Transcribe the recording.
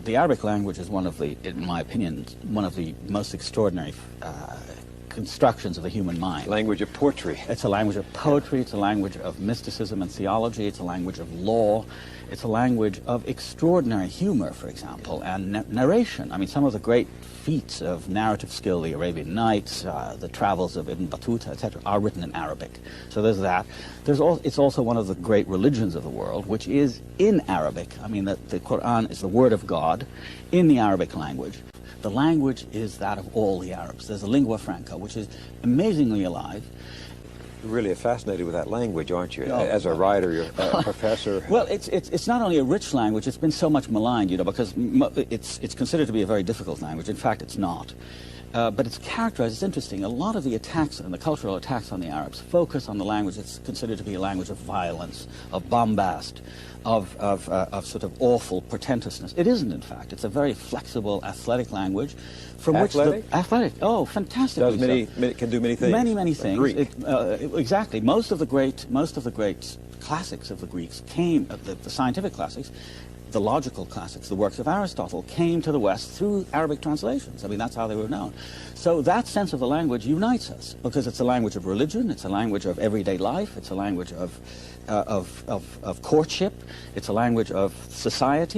The Arabic language is one of the, in my opinion, one of the most extraordinary constructions of the human mind. Language of poetry. It's a language of poetry, it's a language of mysticism and theology, it's a language of law, it's a language of extraordinary humor, for example, and narration. I mean, some of the great feats of narrative skill, the Arabian Nights, the travels of Ibn Battuta, etc., are written in Arabic. So there's that. It's also one of the great religions of the world, which is in Arabic. I mean, the Quran is the word of God in the Arabic language. The language is that of all the Arabs. There's a lingua franca, which is amazingly alive. You're really fascinated with that language, aren't you? As a writer, you're a professor. Well, it's not only a rich language, it's been so much maligned, you know, because it's considered to be a very difficult language. In fact, it's not. But it's characterized, it's interesting, a lot of the attacks and the cultural attacks on the Arabs focus on the language that's considered to be a language of violence, of bombast, of sort of awful pretentiousness. It isn't, in fact. It's a very flexible, athletic language from athletic? which athletic. Oh, fantastic. Can do many things. Many things. Greek. Exactly. Most of the great classics of the Greeks came, the scientific classics, the logical classics, the works of Aristotle, came to the West through Arabic translations. I mean, that's how they were known. So that sense of the language unites us, because it's a language of religion, it's a language of everyday life, it's a language of courtship, it's a language of society.